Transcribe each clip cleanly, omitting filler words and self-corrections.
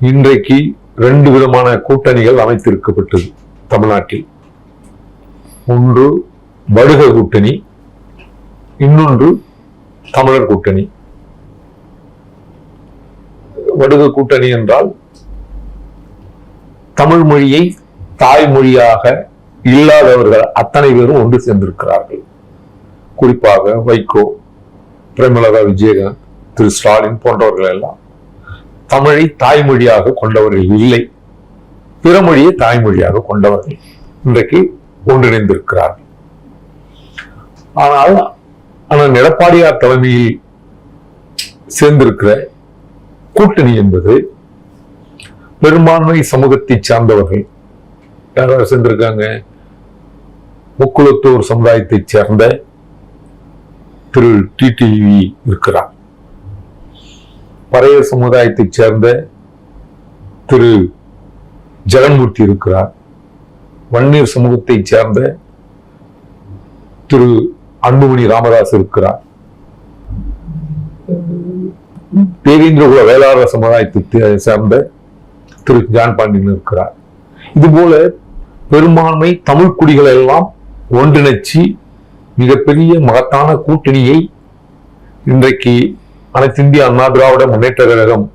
இன்றைக்கு 2 விதமான கூட்டணிகள் அமைத்திருக்கப்பட்டது தமிழ்நாட்டில். ஒன்று வடுக கூட்டணி, இன்னொன்று தமிழர் கூட்டணி. வடுக கூட்டணி என்றால் தமிழ் மொழியை தாய்மொழியாக இல்லாதவர்கள் அத்தனை பேரும் ஒன்று சேர்ந்திருக்கிறார்கள். குறிப்பாக வைகோ, பிரேமலதா விஜயகாந்த், திரு ஸ்டாலின் போன்றவர்கள் எல்லாம் தமிழை தாய்மொழியாக கொண்டவர்கள் இல்லை, பிற மொழியை தாய்மொழியாக கொண்டவர்கள் இன்றைக்கு ஒன்றிணைந்திருக்கிறார்கள். ஆனால் எடப்பாடியார் தலைமையில் சேர்ந்திருக்கிற கூட்டணி என்பது பெரும்பான்மை சமூகத்தை சார்ந்தவர்கள். யாராவது சேர்ந்திருக்காங்க? முக்குளத்தூர் சமுதாயத்தை சேர்ந்த திரு டிடிவி இருக்கிறார். பறையர் சமுதாயத்தை சேர்ந்த திரு ஜெகன்மூர்த்தி இருக்கிறார். வன்னியர் சமூகத்தை சேர்ந்த திரு அன்புமணி ராமதாஸ் இருக்கிறார். தேவேந்திரகுல வேளாளர் சமுதாயத்தை சேர்ந்த திரு ஜான் பாண்டியன் இருக்கிறார். இதுபோல பெரும்பான்மை தமிழ் குடிகள் எல்லாம் ஒன்றிணைச்சு மிகப்பெரிய மகத்தான கூட்டணியை இன்றைக்கு அனைத்து இந்திய அண்ணா திராவிட முன்னேற்ற கழகம்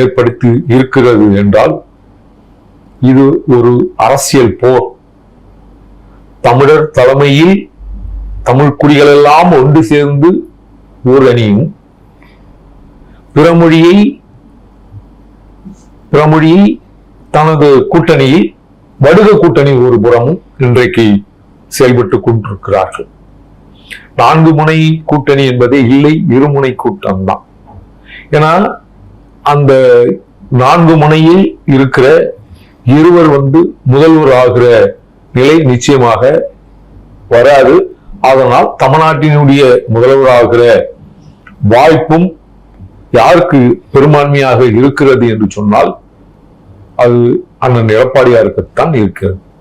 ஏற்படுத்தி இருக்கிறது என்றால் இது ஒரு அரசியல் போர். தமிழர் தலைமையில் தமிழ் குடிகள் எல்லாம் ஒன்று சேர்ந்து ஓர் அணியும், பிறமொழியை தனது கூட்டணியில் வடுக கூட்டணி ஒரு புறமும் இன்றைக்கு செயல்பட்டுக் கொண்டிருக்கிறார்கள். 4 முனை கூட்டணி என்பதே இல்லை, இருமுனை கூட்டம் தான். ஏன்னா அந்த 4 முனையில் இருக்கிற இருவர் முதல்வர் ஆகிற நிலை நிச்சயமாக வராது. அதனால் தமிழ்நாட்டினுடைய முதல்வராகிற வாய்ப்பும் யாருக்கு பெரும்பான்மையாக இருக்கிறது என்று சொன்னால் அது அண்ணன் எடப்பாடியாருக்குத்தான் இருக்கிறது.